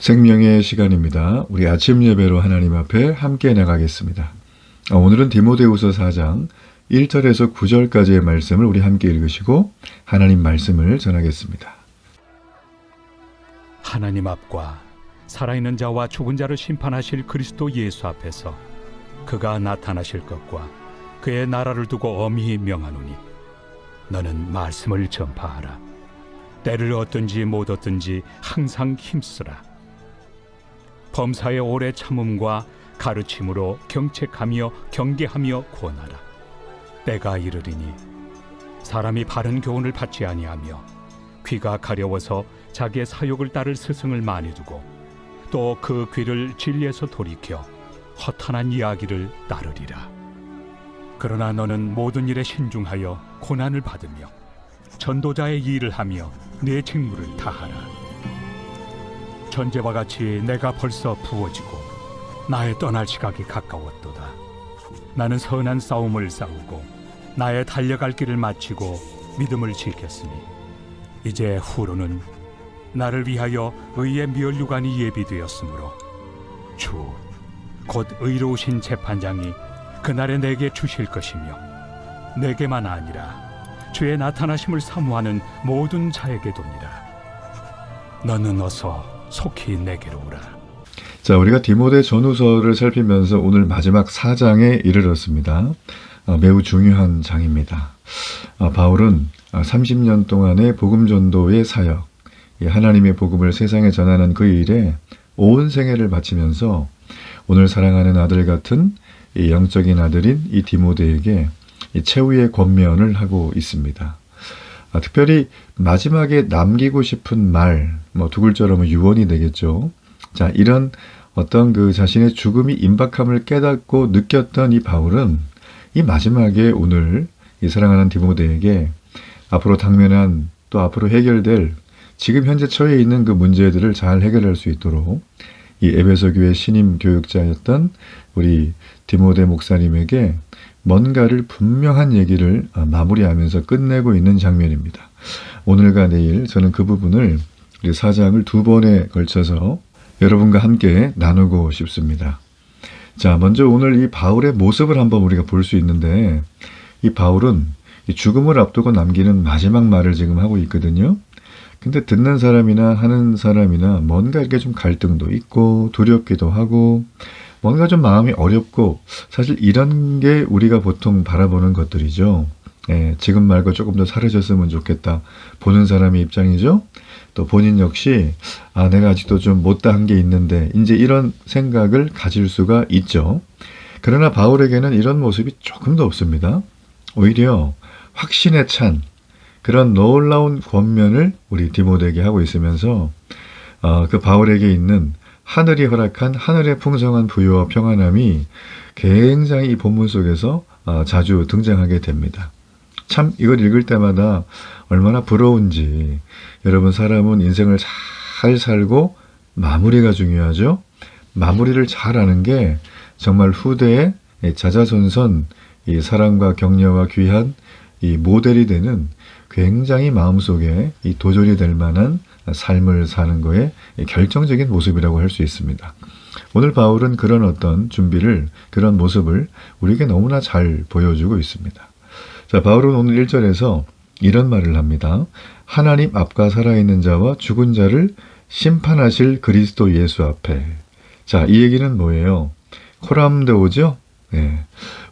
생명의 시간입니다. 우리 아침 예배로 하나님 앞에 함께 나가겠습니다. 오늘은 디모데후서 4장 1절에서 9절까지의 말씀을 우리 함께 읽으시고 하나님 말씀을 전하겠습니다. 하나님 앞과 살아있는 자와 죽은 자를 심판하실 그리스도 예수 앞에서 그가 나타나실 것과 그의 나라를 두고 엄히 명하노니 너는 말씀을 전파하라. 때를 얻든지 못 얻든지 항상 힘쓰라. 범사의 오래 참음과 가르침으로 경책하며 경계하며 권하라. 때가 이르리니 사람이 바른 교훈을 받지 아니하며 귀가 가려워서 자기의 사욕을 따를 스승을 많이 두고 또 그 귀를 진리에서 돌이켜 허탄한 이야기를 따르리라. 그러나 너는 모든 일에 신중하여 고난을 받으며 전도자의 일을 하며 내 직무를 다하라. 전제와 같이 내가 벌써 부어지고 나의 떠날 시각이 가까웠도다. 나는 선한 싸움을 싸우고 나의 달려갈 길을 마치고 믿음을 지켰으니 이제 후로는 나를 위하여 의의 면류관이 예비되었으므로 주 곧 의로우신 재판장이 그날에 내게 주실 것이며 내게만 아니라 주의 나타나심을 사모하는 모든 자에게 도니라. 너는 어서 속히 내게로 오라. 자, 우리가 디모데 전후서를 살피면서 오늘 마지막 4장에 이르렀습니다. 매우 중요한 장입니다. 바울은 30년 동안의 복음 전도의 사역, 하나님의 복음을 세상에 전하는 그 일에 온 생애를 바치면서 오늘 사랑하는 아들 같은 이 영적인 아들인 이 디모데에게 이 최후의 권면을 하고 있습니다. 특별히 마지막에 남기고 싶은 말, 두 글자로 유언이 되겠죠. 자, 이런 어떤 그 자신의 죽음이 임박함을 깨닫고 느꼈던 이 바울은 이 마지막에 오늘 이 사랑하는 디모데에게 앞으로 당면한 또 앞으로 해결될 지금 현재 처해 있는 그 문제들을 잘 해결할 수 있도록 이 에베소 교회 신임 교육자였던 우리 디모데 목사님에게 뭔가를 분명한 얘기를 마무리하면서 끝내고 있는 장면입니다. 오늘과 내일 저는 그 부분을 우리 4장을 두 번에 걸쳐서 여러분과 함께 나누고 싶습니다. 자, 먼저 오늘 이 바울의 모습을 한번 우리가 볼 수 있는데 이 바울은 이 죽음을 앞두고 남기는 마지막 말을 지금 하고 있거든요. 근데 듣는 사람이나 하는 사람이나 뭔가 이렇게 좀 갈등도 있고 두렵기도 하고 뭔가 좀 마음이 어렵고 사실 이런 게 우리가 보통 바라보는 것들이죠. 지금 말고 조금 더 사라졌으면 좋겠다. 보는 사람의 입장이죠. 또 본인 역시 내가 아직도 좀 못다한 게 있는데 이제 이런 생각을 가질 수가 있죠. 그러나 바울에게는 이런 모습이 조금도 없습니다. 오히려 확신에 찬 그런 놀라운 권면을 우리 디모데에게 하고 있으면서 그 바울에게 있는 하늘이 허락한 하늘의 풍성한 부유와 평안함이 굉장히 이 본문 속에서 자주 등장하게 됩니다. 참 이걸 읽을 때마다 얼마나 부러운지. 여러분, 사람은 인생을 잘 살고 마무리가 중요하죠. 마무리를 잘하는 게 정말 후대에 자자손손 이 사랑과 격려와 귀한 이 모델이 되는 굉장히 마음속에 이 도전이 될 만한 삶을 사는 거에 결정적인 모습이라고 할 수 있습니다. 오늘 바울은 그런 어떤 준비를, 그런 모습을 우리에게 너무나 잘 보여주고 있습니다. 자, 바울은 오늘 1절에서 이런 말을 합니다. 하나님 앞과 살아있는 자와 죽은 자를 심판하실 그리스도 예수 앞에. 자, 이 얘기는 뭐예요? 코람데오죠?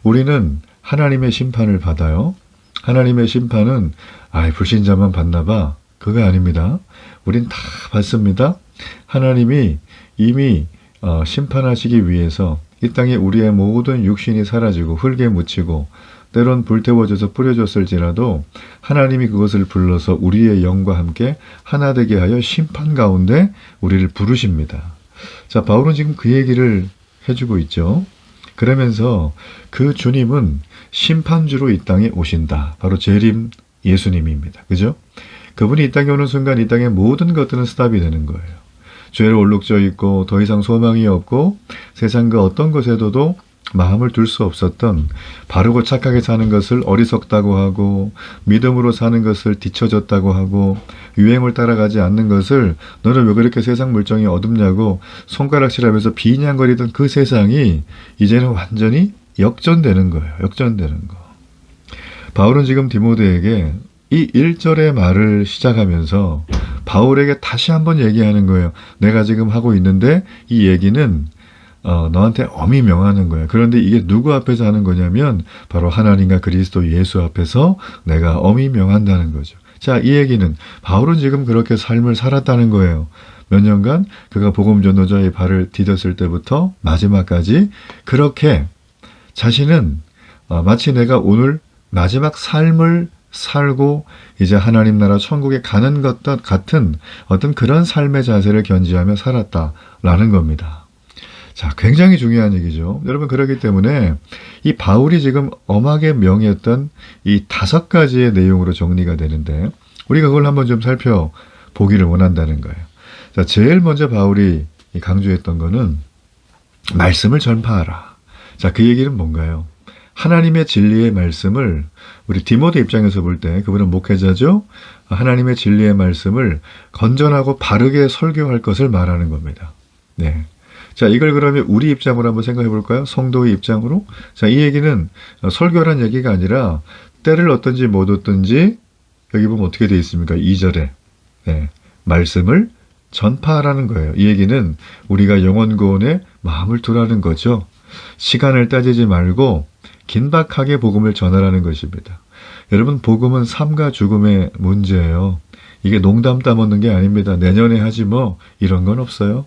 우리는 하나님의 심판을 받아요. 하나님의 심판은 불신자만 받나 봐. 그거 아닙니다. 우린 다 받습니다. 하나님이 이미 심판하시기 위해서 이 땅에 우리의 모든 육신이 사라지고 흙에 묻히고 때론 불태워져서 뿌려졌을지라도 하나님이 그것을 불러서 우리의 영과 함께 하나 되게 하여 심판 가운데 우리를 부르십니다. 자, 바울은 지금 그 얘기를 해주고 있죠. 그러면서 그 주님은 심판주로 이 땅에 오신다. 바로 재림 예수님입니다. 그죠? 그분이 이 땅에 오는 순간 이 땅의 모든 것들은 스탑이 되는 거예요. 죄로 얼룩져 있고 더 이상 소망이 없고 세상 그 어떤 것에도 마음을 둘 수 없었던, 바르고 착하게 사는 것을 어리석다고 하고 믿음으로 사는 것을 뒤처졌다고 하고 유행을 따라가지 않는 것을 너는 왜 그렇게 세상 물정이 어둡냐고 손가락질하면서 비난거리던 그 세상이 이제는 완전히 역전되는 거예요. 역전되는 거. 바울은 지금 디모데에게 이 1절의 말을 시작하면서 바울에게 다시 한번 얘기하는 거예요. 내가 지금 하고 있는데 이 얘기는 너한테 엄히 명하는 거야. 그런데 이게 누구 앞에서 하는 거냐면 바로 하나님과 그리스도 예수 앞에서 내가 엄히 명한다는 거죠. 자, 이 얘기는 바울은 지금 그렇게 삶을 살았다는 거예요. 몇 년간 그가 복음 전도자의 발을 디뎠을 때부터 마지막까지 그렇게 자신은 마치 내가 오늘 마지막 삶을 살고 이제 하나님 나라 천국에 가는 것 같은 어떤 그런 삶의 자세를 견지하며 살았다라는 겁니다. 자, 굉장히 중요한 얘기죠. 여러분, 그렇기 때문에 이 바울이 지금 엄하게 명했던 이 5가지의 내용으로 정리가 되는데 우리가 그걸 한번 좀 살펴보기를 원한다는 거예요. 자, 제일 먼저 바울이 강조했던 거는 말씀을 전파하라. 자, 그 얘기는 뭔가요? 하나님의 진리의 말씀을 우리 디모데 입장에서 볼 때 그분은 목회자죠. 하나님의 진리의 말씀을 건전하고 바르게 설교할 것을 말하는 겁니다. 네. 자, 이걸 그러면 우리 입장으로 한번 생각해 볼까요? 성도의 입장으로. 자, 이 얘기는 설교란 얘기가 아니라 때를 어떤지 못 어떤지 여기 보면 어떻게 되어 있습니까? 2절에 네, 말씀을 전파하라는 거예요. 이 얘기는 우리가 영혼구원에 마음을 두라는 거죠. 시간을 따지지 말고 긴박하게 복음을 전하라는 것입니다. 여러분, 복음은 삶과 죽음의 문제예요. 이게 농담 따먹는 게 아닙니다. 내년에 하지 뭐 이런 건 없어요.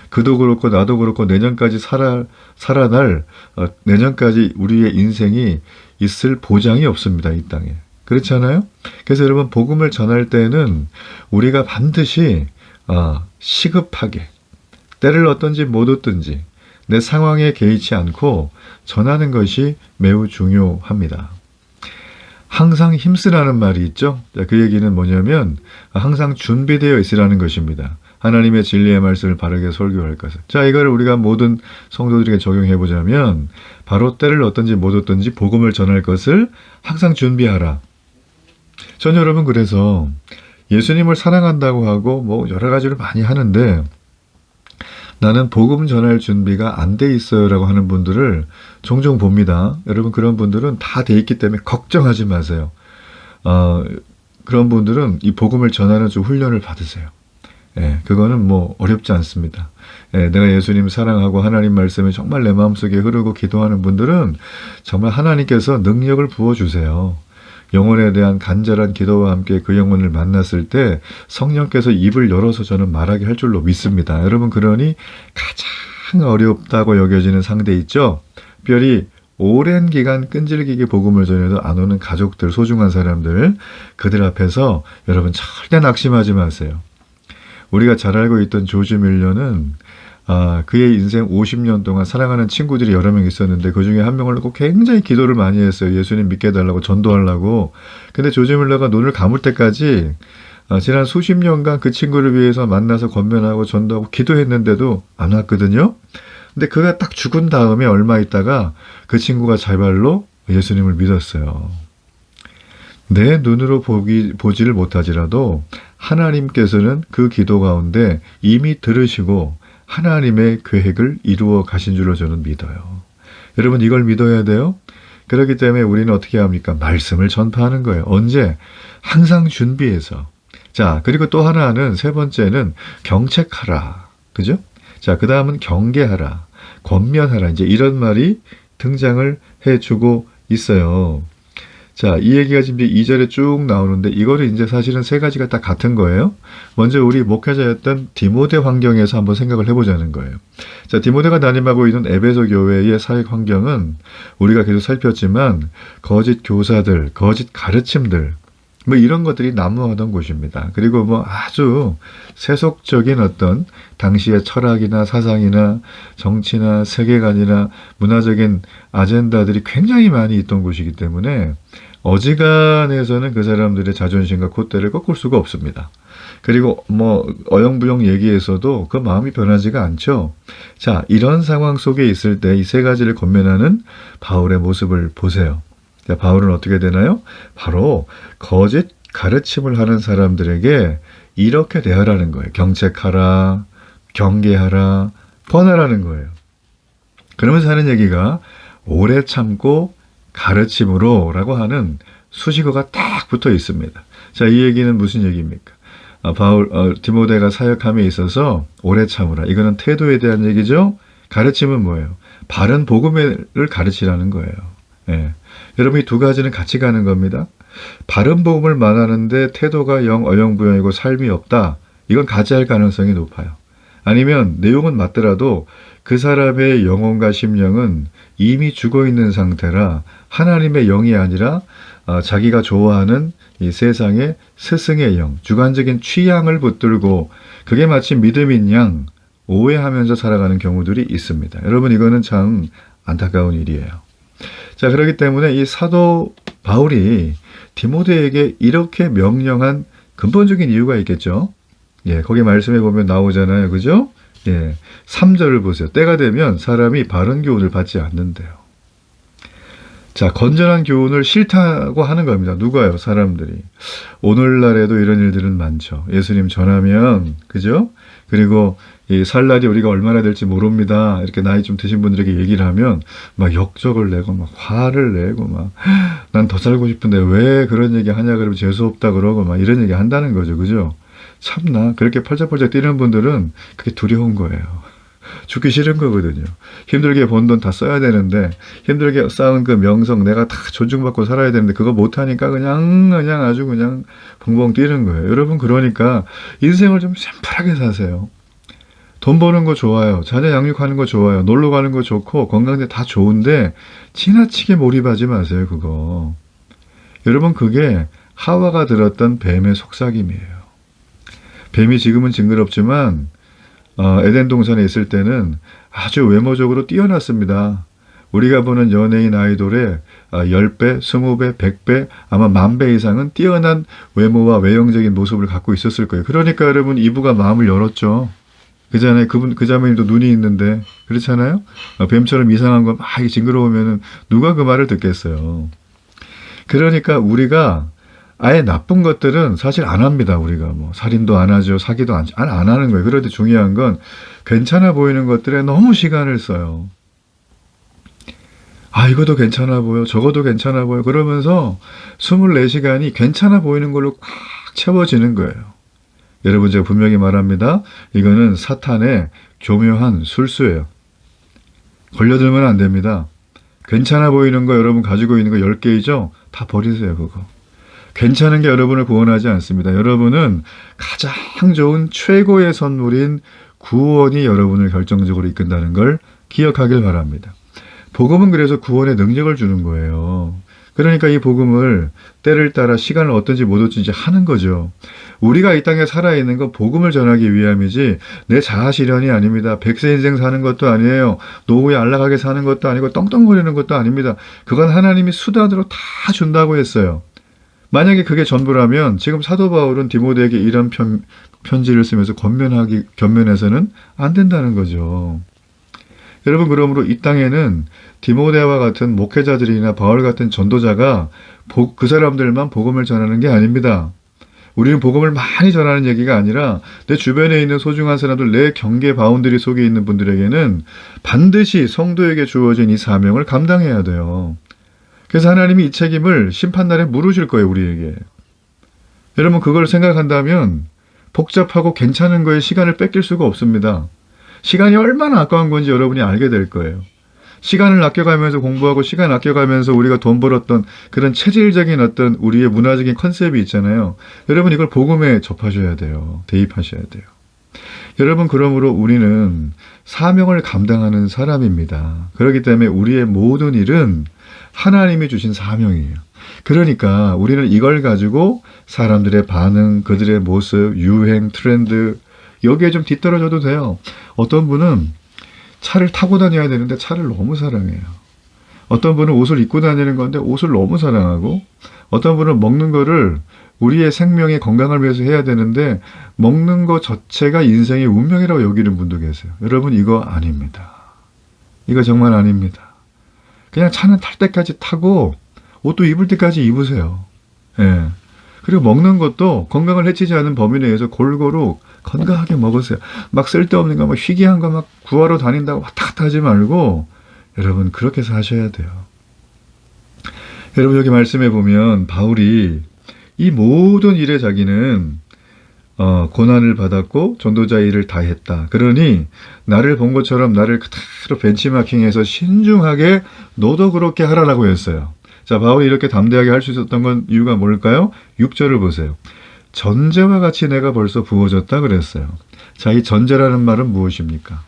그도 그렇고 나도 그렇고 내년까지 살아날 내년까지 우리의 인생이 있을 보장이 없습니다. 이 땅에. 그렇지 않아요? 그래서 여러분, 복음을 전할 때는 우리가 반드시 시급하게 때를 어떤지 못 어떤지 내 상황에 개의치 않고 전하는 것이 매우 중요합니다. 항상 힘쓰라는 말이 있죠. 그 얘기는 뭐냐면 항상 준비되어 있으라는 것입니다. 하나님의 진리의 말씀을 바르게 설교할 것을. 자, 이거를 우리가 모든 성도들에게 적용해 보자면 바로 때를 어떤지 못 어떤지 복음을 전할 것을 항상 준비하라. 전 여러분, 그래서 예수님을 사랑한다고 하고 뭐 여러 가지를 많이 하는데 나는 복음 전할 준비가 안 돼 있어요라고 하는 분들을 종종 봅니다. 여러분, 그런 분들은 다 돼 있기 때문에 걱정하지 마세요. 그런 분들은 이 복음을 전하는 좀 훈련을 받으세요. 예, 그거는 뭐 어렵지 않습니다. 예, 내가 예수님 사랑하고 하나님 말씀이 정말 내 마음속에 흐르고 기도하는 분들은 정말 하나님께서 능력을 부어주세요. 영혼에 대한 간절한 기도와 함께 그 영혼을 만났을 때 성령께서 입을 열어서 저는 말하게 할 줄로 믿습니다. 여러분, 그러니 가장 어렵다고 여겨지는 상대 있죠? 특별히 오랜 기간 끈질기게 복음을 전해도 안 오는 가족들, 소중한 사람들, 그들 앞에서 여러분 절대 낙심하지 마세요. 우리가 잘 알고 있던 조지 밀러는 그의 인생 50년 동안 사랑하는 친구들이 여러 명 있었는데 그 중에 한 명을 놓고 굉장히 기도를 많이 했어요. 예수님 믿게 해달라고, 전도하려고. 근데 조지 밀러가 눈을 감을 때까지 지난 수십 년간 그 친구를 위해서 만나서 권면하고 전도하고 기도했는데도 안 왔거든요. 근데 그가 딱 죽은 다음에 얼마 있다가 그 친구가 자발로 예수님을 믿었어요. 내 눈으로 보지를 못하지라도 하나님께서는 그 기도 가운데 이미 들으시고 하나님의 계획을 이루어 가신 줄로 저는 믿어요. 여러분, 이걸 믿어야 돼요. 그렇기 때문에 우리는 어떻게 합니까? 말씀을 전파하는 거예요. 언제? 항상 준비해서. 자, 그리고 또 하나는, 세 번째는 경책하라. 그죠? 자, 그 다음은 경계하라. 권면하라. 이제 이런 말이 등장을 해주고 있어요. 자, 이 얘기가 지금 이제 2절에 쭉 나오는데 이거를 이제 사실은 3가지가 다 같은 거예요. 먼저 우리 목회자였던 디모데 환경에서 한번 생각을 해보자는 거예요. 자, 디모데가 담임하고 있는 에베소 교회의 사역 환경은 우리가 계속 살폈지만 거짓 교사들, 거짓 가르침들, 뭐 이런 것들이 난무하던 곳입니다. 그리고 뭐 아주 세속적인 어떤 당시의 철학이나 사상이나 정치나 세계관이나 문화적인 아젠다들이 굉장히 많이 있던 곳이기 때문에 어지간해서는 그 사람들의 자존심과 콧대를 꺾을 수가 없습니다. 그리고 뭐 어영부영 얘기에서도 그 마음이 변하지가 않죠. 자, 이런 상황 속에 있을 때 이 세 가지를 권면하는 바울의 모습을 보세요. 자, 바울은 어떻게 되나요? 바로 거짓 가르침을 하는 사람들에게 이렇게 대하라는 거예요. 경책하라, 경계하라, 권하라는 거예요. 그러면서 하는 얘기가 오래 참고 가르침으로 라고 하는 수식어가 딱 붙어 있습니다. 자, 이 얘기는 무슨 얘기입니까? 디모데가 사역함에 있어서 오래 참으라. 이거는 태도에 대한 얘기죠. 가르침은 뭐예요? 바른 복음을 가르치라는 거예요. 예. 여러분 이 두 가지는 같이 가는 겁니다. 바른 복음을 말하는데 태도가 영 어영부영이고 삶이 없다. 이건 가짜일 가능성이 높아요. 아니면 내용은 맞더라도 그 사람의 영혼과 심령은 이미 죽어있는 상태라 하나님의 영이 아니라 자기가 좋아하는 이 세상의 스승의 영, 주관적인 취향을 붙들고 그게 마치 믿음인 양 오해하면서 살아가는 경우들이 있습니다. 여러분 이거는 참 안타까운 일이에요. 자, 그렇기 때문에 이 사도 바울이 디모데에게 이렇게 명령한 근본적인 이유가 있겠죠. 예, 거기 말씀해 보면 나오잖아요. 그죠? 예, 3절을 보세요. 때가 되면 사람이 바른 교훈을 받지 않는데요. 자, 건전한 교훈을 싫다고 하는 겁니다. 누가요? 사람들이. 오늘날에도 이런 일들은 많죠. 예수님 전하면, 그죠? 그리고 이 살 날이 우리가 얼마나 될지 모릅니다. 이렇게 나이 좀 드신 분들에게 얘기를 하면 막 역적을 내고 막 화를 내고 막 난 더 살고 싶은데 왜 그런 얘기 하냐 그러면 재수없다 그러고 막 이런 얘기 한다는 거죠. 그죠? 참나 그렇게 펄쩍펄쩍 뛰는 분들은 그게 두려운 거예요. 죽기 싫은 거거든요. 힘들게 번 돈 다 써야 되는데 힘들게 쌓은 그 명성 내가 다 존중받고 살아야 되는데 그거 못하니까 그냥 아주 그냥 벙벙 뛰는 거예요. 여러분 그러니까 인생을 좀 심플하게 사세요. 돈 버는 거 좋아요. 자녀 양육하는 거 좋아요. 놀러 가는 거 좋고 건강대 다 좋은데 지나치게 몰입하지 마세요. 그거. 여러분 그게 하와가 들었던 뱀의 속삭임이에요. 뱀이 지금은 징그럽지만 에덴 동산에 있을 때는 아주 외모적으로 뛰어났습니다. 우리가 보는 연예인 아이돌의 10배, 20배, 100배, 아마 10,000배 이상은 뛰어난 외모와 외형적인 모습을 갖고 있었을 거예요. 그러니까 여러분 이브가 마음을 열었죠. 그잖아요. 그 자매님도 눈이 있는데 그렇잖아요. 뱀처럼 이상한 거 막 징그러우면은 누가 그 말을 듣겠어요. 그러니까 우리가 아예 나쁜 것들은 사실 안 합니다. 우리가 뭐 살인도 안 하죠. 사기도 안 하는 거예요. 그런데 중요한 건 괜찮아 보이는 것들에 너무 시간을 써요. 아, 이것도 괜찮아 보여. 저것도 괜찮아 보여. 그러면서 24시간이 괜찮아 보이는 걸로 꽉 채워지는 거예요. 여러분 제가 분명히 말합니다. 이거는 사탄의 교묘한 술수예요. 걸려들면 안 됩니다. 괜찮아 보이는 거 여러분 가지고 있는 거 10개이죠? 다 버리세요. 그거. 괜찮은 게 여러분을 구원하지 않습니다. 여러분은 가장 좋은 최고의 선물인 구원이 여러분을 결정적으로 이끈다는 걸 기억하길 바랍니다. 복음은 그래서 구원의 능력을 주는 거예요. 그러니까 이 복음을 때를 따라 시간을 어떤지 못 어떤지 하는 거죠. 우리가 이 땅에 살아있는 건 복음을 전하기 위함이지 내 자아 실현이 아닙니다. 100세 인생 사는 것도 아니에요. 노후에 안락하게 사는 것도 아니고 떵떵거리는 것도 아닙니다. 그건 하나님이 수단으로 다 준다고 했어요. 만약에 그게 전부라면 지금 사도 바울은 디모데에게 이런 편지를 쓰면서 견면해서는 안 된다는 거죠. 여러분 그러므로 이 땅에는 디모데와 같은 목회자들이나 바울 같은 전도자가 그 사람들만 복음을 전하는 게 아닙니다. 우리는 복음을 많이 전하는 얘기가 아니라 내 주변에 있는 소중한 사람들, 내 경계 바운더리 속에 있는 분들에게는 반드시 성도에게 주어진 이 사명을 감당해야 돼요. 그래서 하나님이 이 책임을 심판날에 물으실 거예요, 우리에게. 여러분 그걸 생각한다면 복잡하고 괜찮은 거에 시간을 뺏길 수가 없습니다. 시간이 얼마나 아까운 건지 여러분이 알게 될 거예요. 시간을 아껴가면서 공부하고 시간 아껴가면서 우리가 돈 벌었던 그런 체질적인 어떤 우리의 문화적인 컨셉이 있잖아요. 여러분 이걸 복음에 접하셔야 돼요. 대입하셔야 돼요. 여러분 그러므로 우리는 사명을 감당하는 사람입니다. 그렇기 때문에 우리의 모든 일은 하나님이 주신 사명이에요. 그러니까 우리는 이걸 가지고 사람들의 반응, 그들의 모습, 유행, 트렌드 여기에 좀 뒤떨어져도 돼요. 어떤 분은 차를 타고 다녀야 되는데 차를 너무 사랑해요. 어떤 분은 옷을 입고 다니는 건데 옷을 너무 사랑하고 어떤 분은 먹는 거를 우리의 생명의 건강을 위해서 해야 되는데 먹는 것 자체가 인생의 운명이라고 여기는 분도 계세요. 여러분 이거 아닙니다. 이거 정말 아닙니다. 그냥 차는 탈 때까지 타고 옷도 입을 때까지 입으세요. 예. 그리고 먹는 것도 건강을 해치지 않은 범위 내에서 골고루 건강하게 먹으세요. 막 쓸데없는 거, 막 희귀한 거 막 구하러 다닌다고 왔다 갔다 하지 말고 여러분 그렇게 사셔야 돼요. 여러분 여기 말씀해 보면 바울이 이 모든 일에 자기는 고난을 받았고 전도자 일을 다 했다. 그러니 나를 본 것처럼 나를 그대로 벤치마킹해서 신중하게 너도 그렇게 하라라고 했어요. 자, 바울이 이렇게 담대하게 할 수 있었던 건 이유가 뭘까요? 6절을 보세요. 전제와 같이 내가 벌써 부어졌다 그랬어요. 자, 이 전제라는 말은 무엇입니까?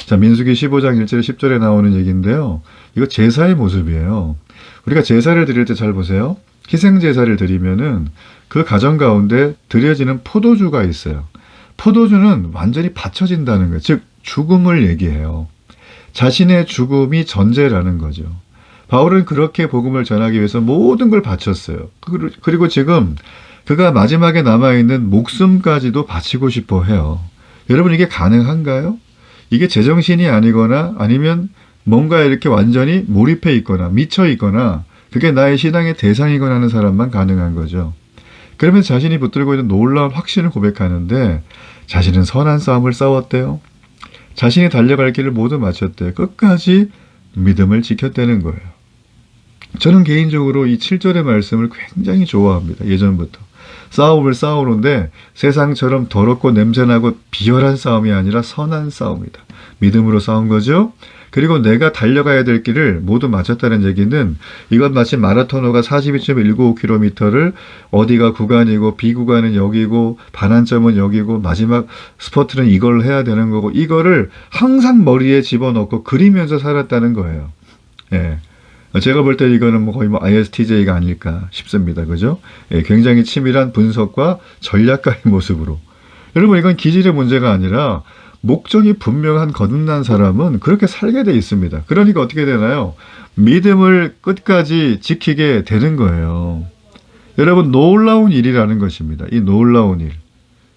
자, 민수기 15장 1절 10절에 나오는 얘기인데요. 이거 제사의 모습이에요. 우리가 제사를 드릴 때 잘 보세요. 희생제사를 드리면은 그 가정 가운데 드려지는 포도주가 있어요. 포도주는 완전히 바쳐진다는 거예요. 즉 죽음을 얘기해요. 자신의 죽음이 전제라는 거죠. 바울은 그렇게 복음을 전하기 위해서 모든 걸 바쳤어요. 그리고 지금 그가 마지막에 남아있는 목숨까지도 바치고 싶어 해요. 여러분 이게 가능한가요? 이게 제정신이 아니거나 아니면 뭔가 이렇게 완전히 몰입해 있거나 미쳐 있거나 그게 나의 신앙의 대상이거나 하는 사람만 가능한 거죠. 그러면 자신이 붙들고 있는 놀라운 확신을 고백하는데 자신은 선한 싸움을 싸웠대요. 자신이 달려갈 길을 모두 마쳤대요. 끝까지 믿음을 지켰다는 거예요. 저는 개인적으로 이 7절의 말씀을 굉장히 좋아합니다. 예전부터. 싸움을 싸우는데 세상처럼 더럽고 냄새나고 비열한 싸움이 아니라 선한 싸움이다. 믿음으로 싸운 거죠. 그리고 내가 달려가야 될 길을 모두 마쳤다는 얘기는 이건 마치 마라토너가 42.195km를 어디가 구간이고 B 구간은 여기고 반환점은 여기고 마지막 스퍼트는 이걸 해야 되는 거고 이거를 항상 머리에 집어넣고 그리면서 살았다는 거예요. 예. 제가 볼 때 이거는 거의 ISTJ가 아닐까 싶습니다. 그죠? 예, 굉장히 치밀한 분석과 전략가의 모습으로. 여러분 이건 기질의 문제가 아니라 목적이 분명한 거듭난 사람은 그렇게 살게 돼 있습니다. 그러니까 어떻게 되나요? 믿음을 끝까지 지키게 되는 거예요. 여러분 놀라운 일이라는 것입니다. 이 놀라운 일.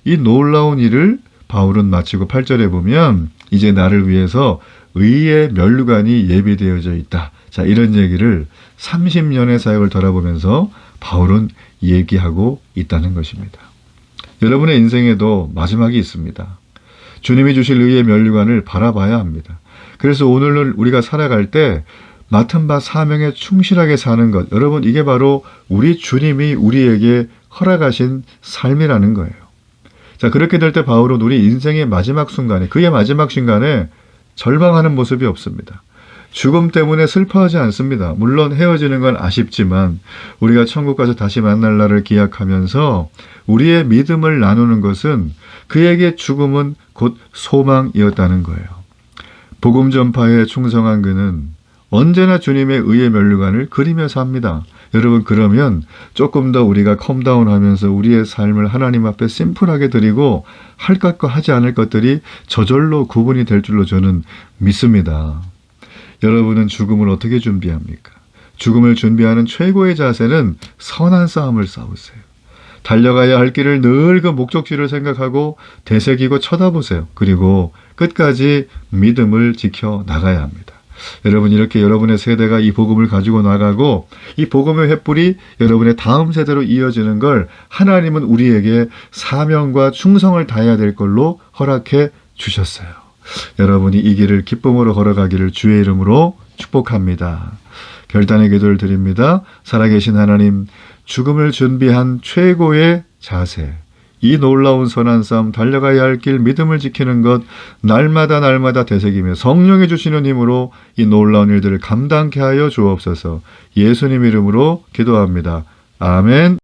이 놀라운 일을 바울은 마치고 8절에 보면 이제 나를 위해서 의의 면류관이 예비되어져 있다. 자, 이런 얘기를 30년의 사역을 돌아보면서 바울은 얘기하고 있다는 것입니다. 여러분의 인생에도 마지막이 있습니다. 주님이 주실 의의 면류관을 바라봐야 합니다. 그래서 오늘을 우리가 살아갈 때 맡은 바 사명에 충실하게 사는 것. 여러분 이게 바로 우리 주님이 우리에게 허락하신 삶이라는 거예요. 자, 그렇게 될 때 바울은 우리 인생의 마지막 순간에 그의 마지막 순간에 절망하는 모습이 없습니다. 죽음 때문에 슬퍼하지 않습니다. 물론 헤어지는 건 아쉽지만 우리가 천국 가서 다시 만날 날을 기약하면서 우리의 믿음을 나누는 것은 그에게 죽음은 곧 소망이었다는 거예요. 복음 전파에 충성한 그는 언제나 주님의 의의 면류관을 그리며 삽니다. 여러분 그러면 조금 더 우리가 컴다운하면서 우리의 삶을 하나님 앞에 심플하게 드리고 할 것과 하지 않을 것들이 저절로 구분이 될 줄로 저는 믿습니다. 여러분은 죽음을 어떻게 준비합니까? 죽음을 준비하는 최고의 자세는 선한 싸움을 싸우세요. 달려가야 할 길을 늘 그 목적지를 생각하고 되새기고 쳐다보세요. 그리고 끝까지 믿음을 지켜 나가야 합니다. 여러분 이렇게 여러분의 세대가 이 복음을 가지고 나가고 이 복음의 횃불이 여러분의 다음 세대로 이어지는 걸 하나님은 우리에게 사명과 충성을 다해야 될 걸로 허락해 주셨어요. 여러분이 이 길을 기쁨으로 걸어가기를 주의 이름으로 축복합니다. 결단의 기도를 드립니다. 살아계신 하나님, 죽음을 준비한 최고의 자세, 이 놀라운 선한 싸움, 달려가야 할 길, 믿음을 지키는 것 날마다 되새기며 성령이 주시는 힘으로 이 놀라운 일들을 감당케 하여 주옵소서. 예수님 이름으로 기도합니다. 아멘.